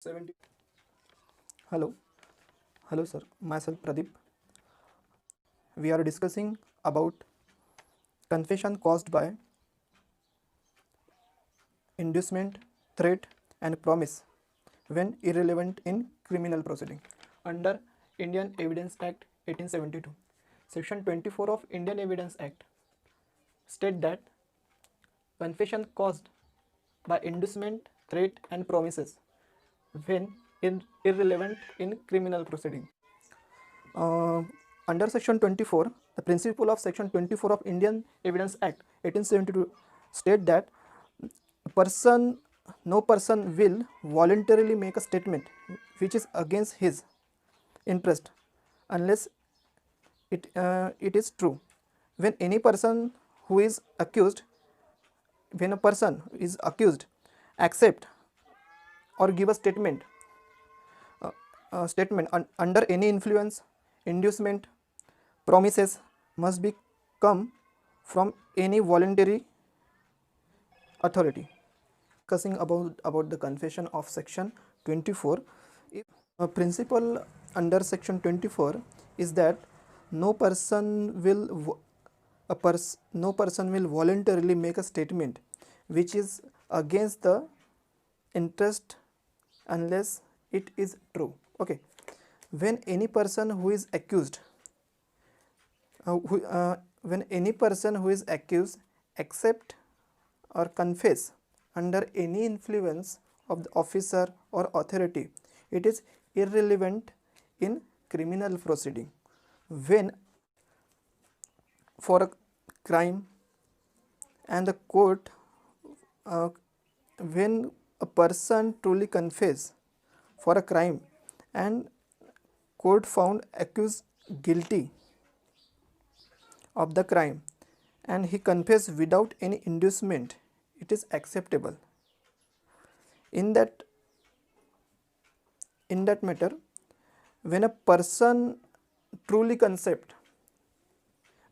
70. Hello, hello sir. Myself Pradeep. We are discussing about confession caused by inducement, threat, and promise when irrelevant in criminal proceeding. Under Indian Evidence Act 1872, Section 24 of Indian Evidence Act state that confession caused by inducement, threat, and promises when irrelevant in criminal proceeding. Uh, Under Section 24, the principle of Section 24 of Indian Evidence Act 1872 state that person no person will voluntarily make a statement which is against his interest unless it is true. When any person who is accused, when a person is accused, accept or give a statement under any influence, inducement, promises must be come from any voluntary authority. Discussing about the confession of section 24, if a principle under section 24 is that no person will no person will voluntarily make a statement which is against the interest unless it is true. Okay, when any person who is accused when any person who is accused accept or confess under any influence of the officer or authority, it is irrelevant in criminal proceeding. When for a crime and the court when a person truly confess for a crime and court found accused guilty of the crime and he confessed without any inducement, it is acceptable. In that matter, when a person truly concept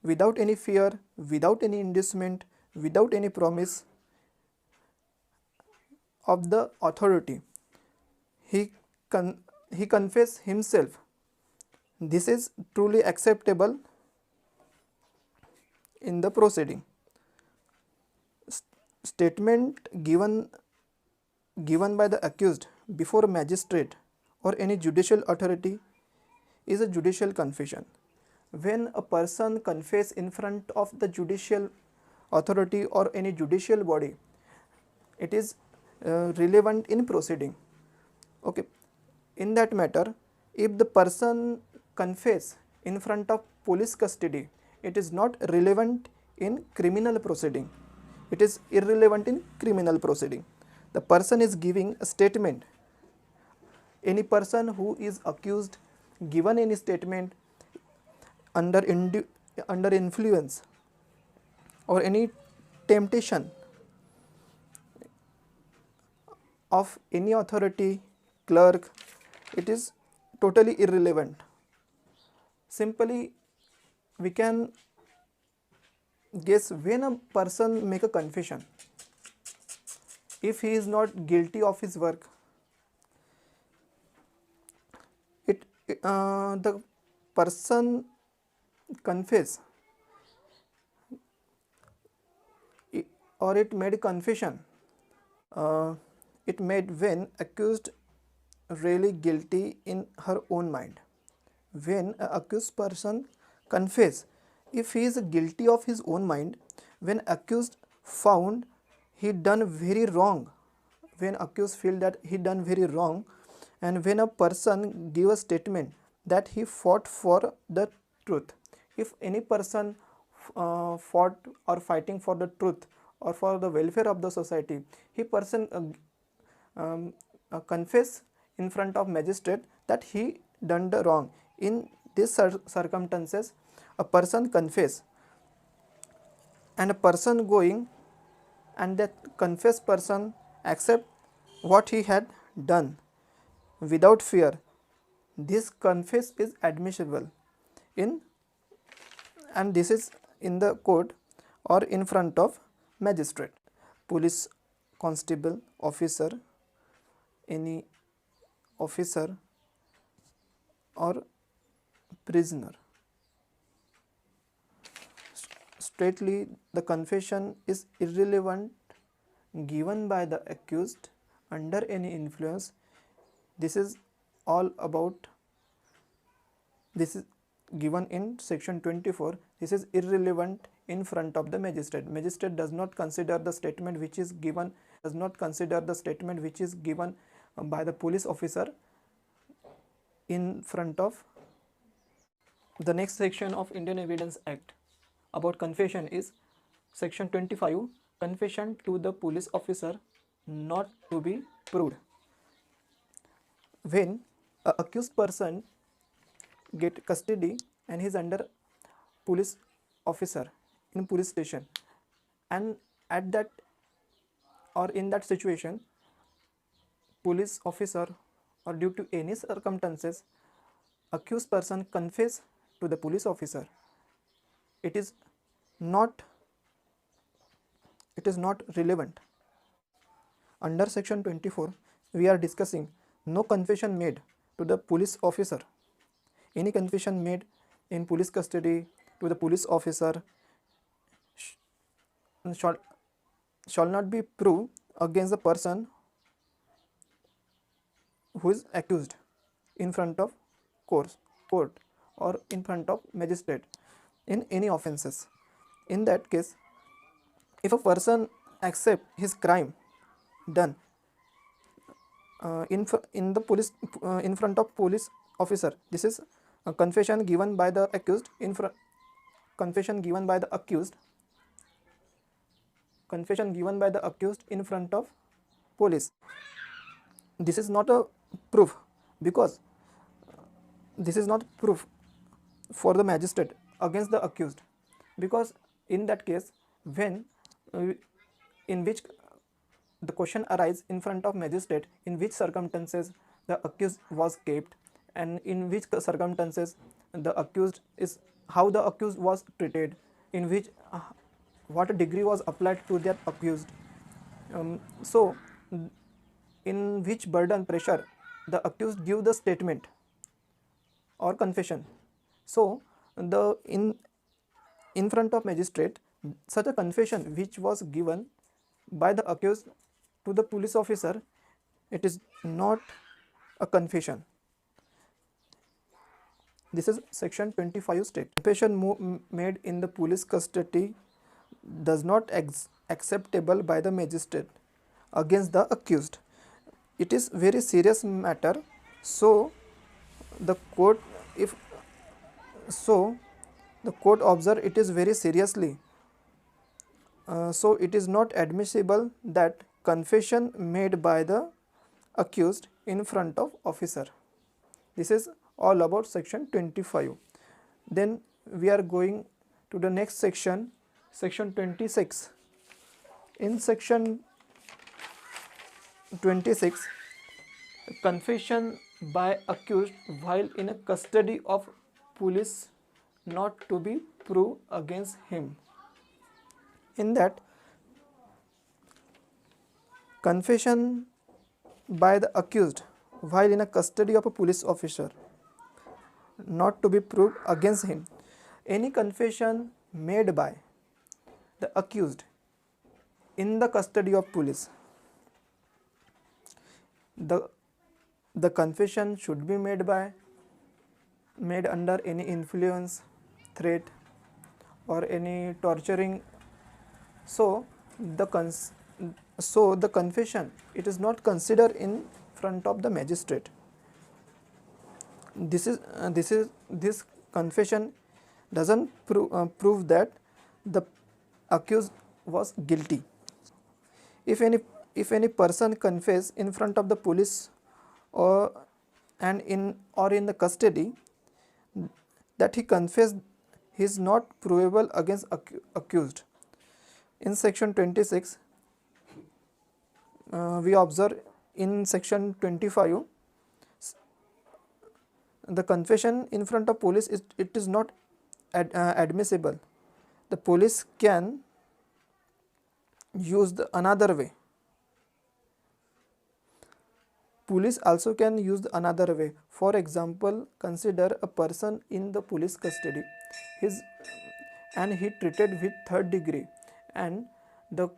without any fear, without any inducement, without any promise of the authority, he confess himself, this is truly acceptable in the proceeding. Statement given by the accused before a magistrate or any judicial authority is a judicial confession. When a person confess in front of the judicial authority or any judicial body, it is relevant in proceeding. Okay, in that matter, if the person confess in front of police custody, it is not relevant in criminal proceeding. It is irrelevant in criminal proceeding. The person is giving a statement. Any person who is accused given any statement under influence or any temptation of any authority, clerk, it is totally irrelevant. Simply we can guess when a person make a confession, if he is not guilty of his work, the person confess or it made confession, it made when accused really guilty in her own mind. When an accused person confess, if he is guilty of his own mind, when accused found he done very wrong, when accused feel that he done very wrong, and when a person give a statement that he fought for the truth, if any person fought or fighting for the truth or for the welfare of the society, he person confess in front of magistrate that he done the wrong. In these circumstances, a person confess and a person going and that confessed person accept what he had done without fear, this confess is admissible in, and this is in the court or in front of magistrate, police constable, officer, any officer or prisoner. Straightly, the confession is irrelevant given by the accused under any influence. This is all about, this is given in section 24. This is irrelevant in front of the magistrate. Magistrate does not consider the statement which is given, by the police officer in front of. The next section of Indian Evidence Act about confession is section 25, confession to the police officer not to be proved. When a accused person get custody and he is under police officer in police station, and at that or in that situation, police officer or due to any circumstances, accused person confess to the police officer, it is not relevant. Under section 24, we are discussing no confession made to the police officer. Any confession made in police custody to the police officer shall not be proved against the person who is accused in front of court or in front of magistrate in any offences. In that case, if a person accept his crime done in front of police officer, this is a confession given by the accused in front of police. This is not a proof, because this is not proof for the magistrate against the accused, because in that case, when in which the question arises in front of magistrate, in which circumstances the accused was kept, and in which circumstances the accused is, how the accused was treated, in which what degree was applied to that accused, so in which burden pressure the accused give the statement or confession. So the in front of magistrate, such a confession which was given by the accused to the police officer, it is not a confession. This is section 25 state. Confession made in the police custody does not acceptable by the magistrate against the accused. It is very serious matter, so the court observe it is very seriously. So it is not admissible that confession made by the accused in front of officer. This is all about section 25. Then we are going to the next section, section 26. In section 26, confession by accused while in a custody of police not to be proved against him. In that, confession by the accused while in a custody of a police officer not to be proved against him. Any confession made by the accused in the custody of police, the confession should be made under any influence, threat, or any torturing. So the confession, it is not considered in front of the magistrate. This confession doesn't prove that the accused was guilty. If any person confess in front of the police or in the custody, that he confessed is not provable against accused. In section 26, we observe in section 25, the confession in front of police it is not admissible. The police can use another way. Police also can use another way. For example, consider a person in the police custody. His and he treated with third degree, and the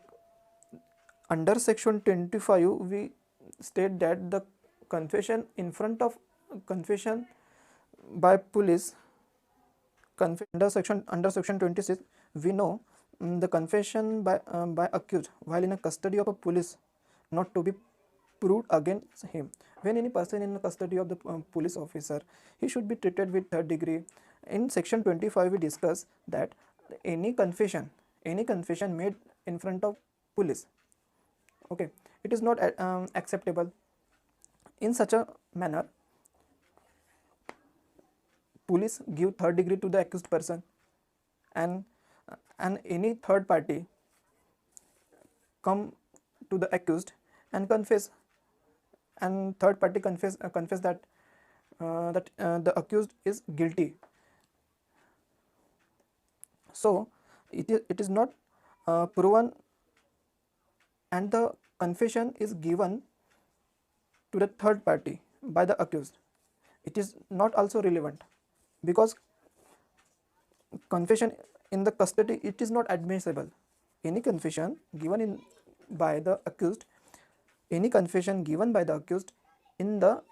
under section 25 we state that the confession in front of confession by police under section 26 we know the confession by accused while in a custody of a police not to be proved against him. When any person in the custody of the police officer, he should be treated with third degree. In section 25 we discuss that any confession made in front of police, okay, it is not acceptable. In such a manner, police give third degree to the accused person, and any third party come to the accused and confess, and third party confess that the accused is guilty. So it is not proven, and the confession is given to the third party by the accused. It is not also relevant, because confession in the custody, it is not admissible. Any confession given by the accused in the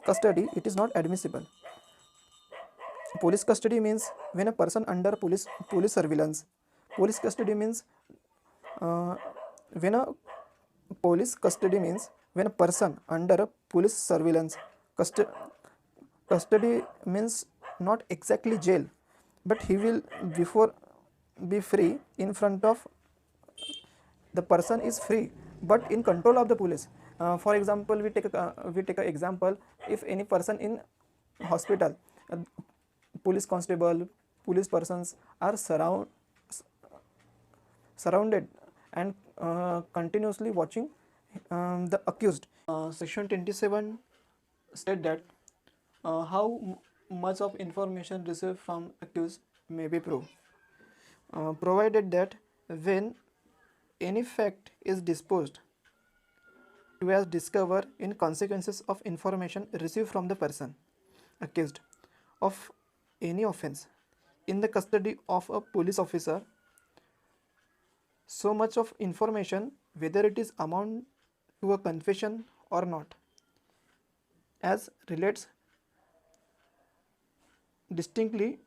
custody, it is not admissible. Police custody means when a person under police surveillance. Police custody means when a police custody means when a person under a police surveillance. Custody means not exactly jail, but he will be free in front of the person is free, but in control of the police. For example, we take an example. If any person in hospital, police constable, police persons are surrounded and continuously watching the accused. Section 27 state that how much of information received from accused may be proved, provided that when any fact is disposed to as discovered in consequences of information received from the person accused of any offense in the custody of a police officer, so much of information, whether it is amount to a confession or not, as relates distinctly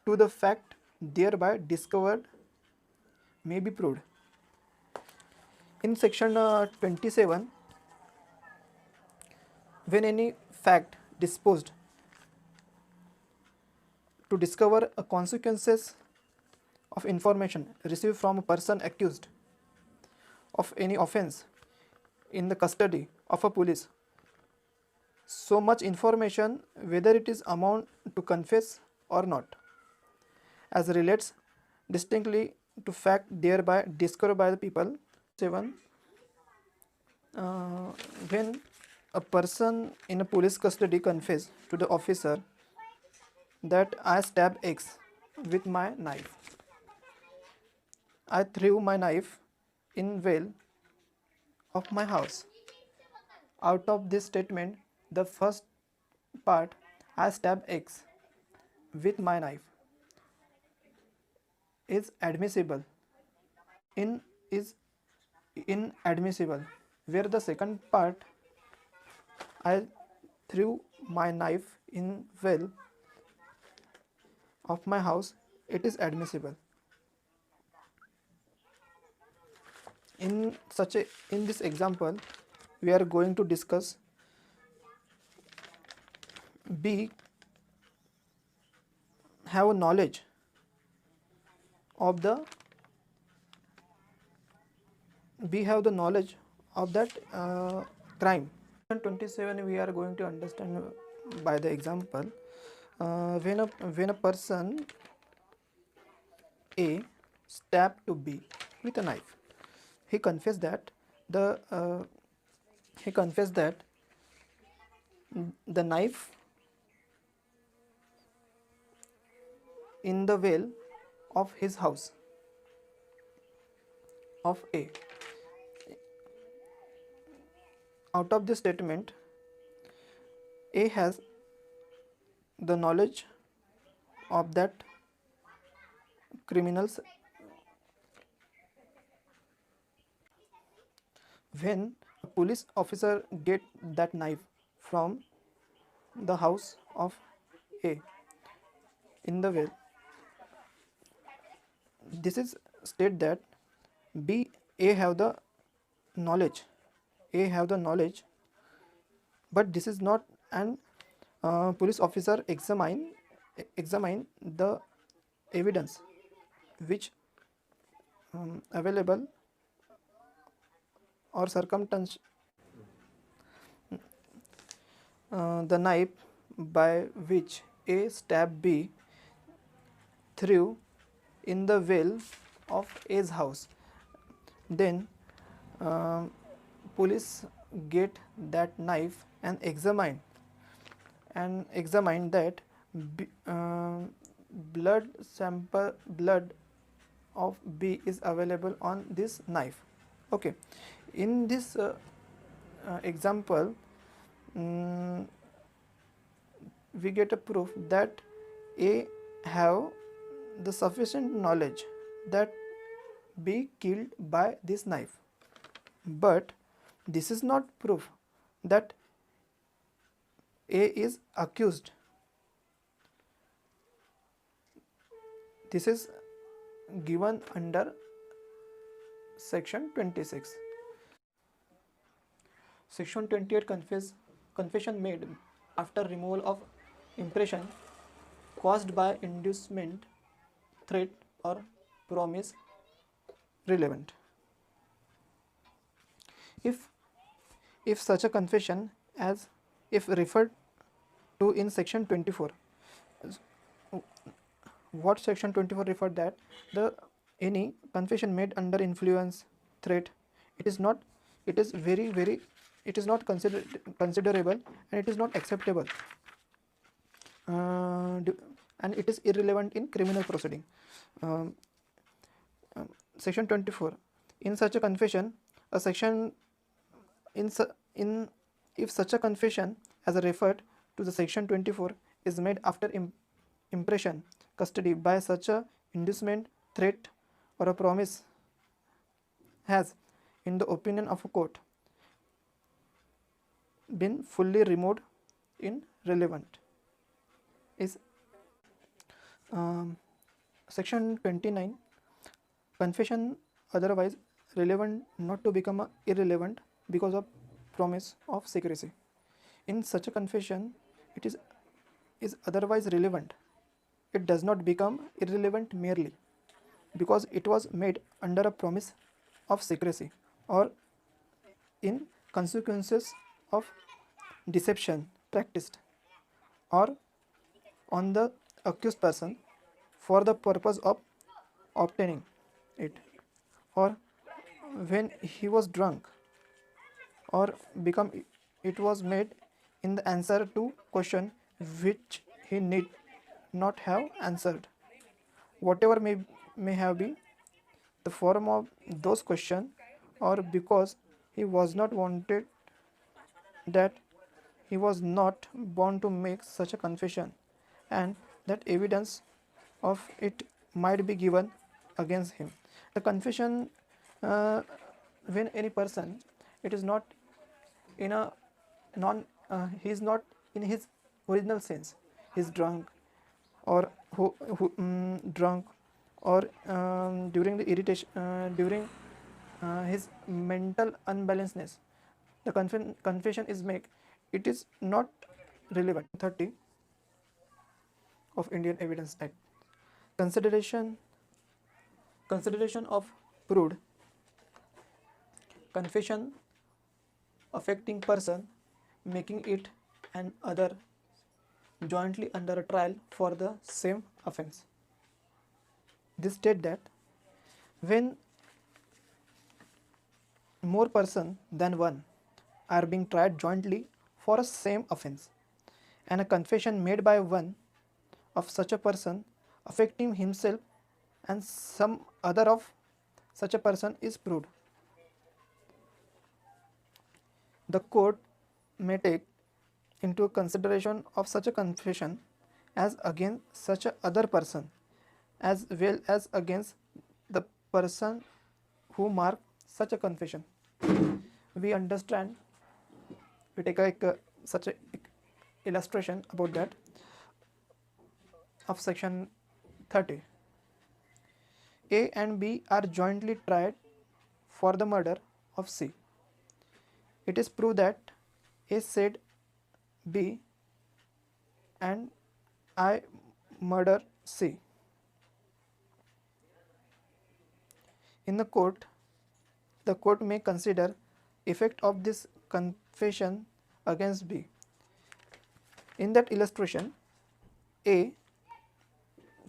to the fact thereby discovered, may be proved. In section 27, when any fact disposed to discover a consequences of information received from a person accused of any offense in the custody of a police, so much information, whether it is amount to confess or not, as relates distinctly to fact thereby discovered by the people. 7. When a person in a police custody confess to the officer that I stabbed X with my knife, I threw my knife in well of my house. Out of this statement, the first part, I stabbed X with my knife, is admissible. Is inadmissible, where the second part, I threw my knife in well of my house, it is admissible. In this example, we are going to discuss B have knowledge of the that crime. 27 we are going to understand by the example. When a person A stabbed to B with a knife, he confessed that the knife in the well of his house of A. Out of this statement, A has the knowledge of that criminals. When a police officer get that knife from the house of A in the well, this is state that B A have the knowledge. A have the knowledge, but this is not an police officer examine the evidence which available or circumstance the knife by which A stabbed B through in the well of A's house. Then police get that knife and examine that blood of B is available on this knife. Okay, in this example, we get a proof that A have the sufficient knowledge that B killed by this knife, but this is not proof that A is accused. This is given under section 26. Section 28 confession made after removal of impression caused by inducement, threat or promise relevant. If such a confession as if referred to in section 24, what section 24 referred that the any confession made under influence, threat, it is not considerable and it is not acceptable, and it is irrelevant in criminal proceeding. Section 24, in such a confession a section in if such a confession as referred to the section 24 is made after impression, custody by such a inducement, threat or a promise has, in the opinion of a court, been fully removed in relevant is section 29, confession otherwise relevant not to become irrelevant because of promise of secrecy. In such a confession it is otherwise relevant, it does not become irrelevant merely because it was made under a promise of secrecy or in consequences of deception practiced or on the accused person for the purpose of obtaining it, or when he was drunk, or become it was made in the answer to question which he need not have answered, whatever may have been the form of those questions, or because he was not wanted, that he was not born to make such a confession, and that evidence of it might be given against him. The confession, when any person, it is not in a he is not in his original sense, he is drunk or drunk, or during the irritation, during his mental unbalancedness, the confession is made, it is not relevant. 30 of Indian Evidence Act, consideration of proved confession affecting person, making it and other jointly under a trial for the same offense. This state that when more person than one are being tried jointly for a same offense, and a confession made by one of such a person affecting himself and some other of such a person is proved, The court may take into consideration of such a confession as against such a other person as well as against the person who marked such a confession. We understand, we take such a illustration about that of section 30. A and B are jointly tried for the murder of C. It is proved that A said B and I murder C. In the court may consider effect of this confession against B. In that illustration, A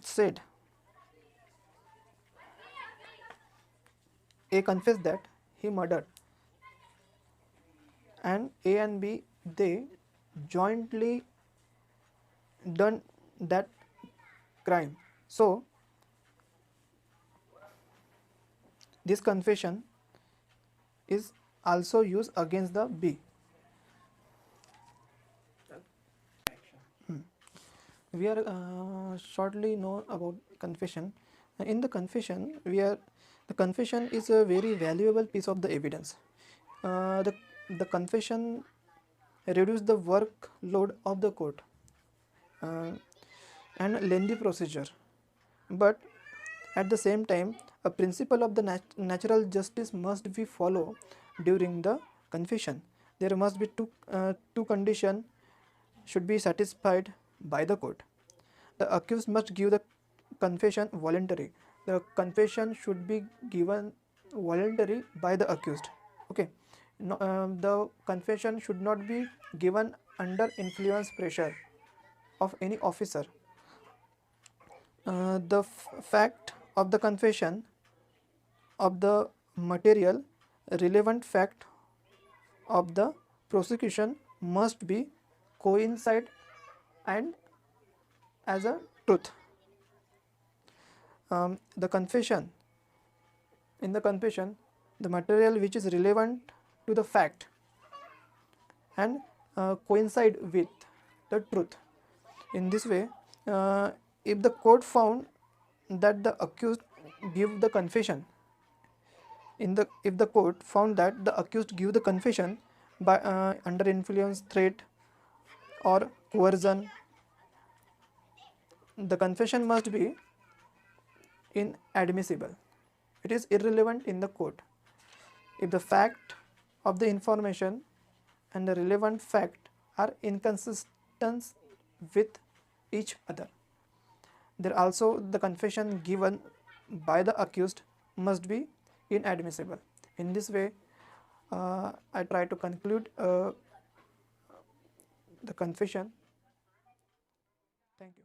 said, A confessed that he murdered, and A and B, they jointly done that crime. So this confession is also used against the B. We are shortly know about confession. In the confession, the confession is a very valuable piece of the evidence. The confession reduce the workload of the court and lengthy procedure, but at the same time, a principle of the natural justice must be followed during the confession. There must be two conditions should be satisfied by the court. The accused must give the confession voluntary. The confession should be given voluntary by the accused. Okay. No, the confession should not be given under influence pressure of any officer. The fact of the confession of the material relevant fact of the prosecution must be coincide and as a truth. The confession, in the confession, the material which is relevant to the fact and coincide with the truth. In this way, if the court found that the accused give the confession, if the court found that the accused give the confession by under influence, threat, or coercion, the confession must be inadmissible. It is irrelevant in the court if the fact of the information and the relevant fact are inconsistent with each other. There also the confession given by the accused must be inadmissible. In this way, I try to conclude the confession. Thank you.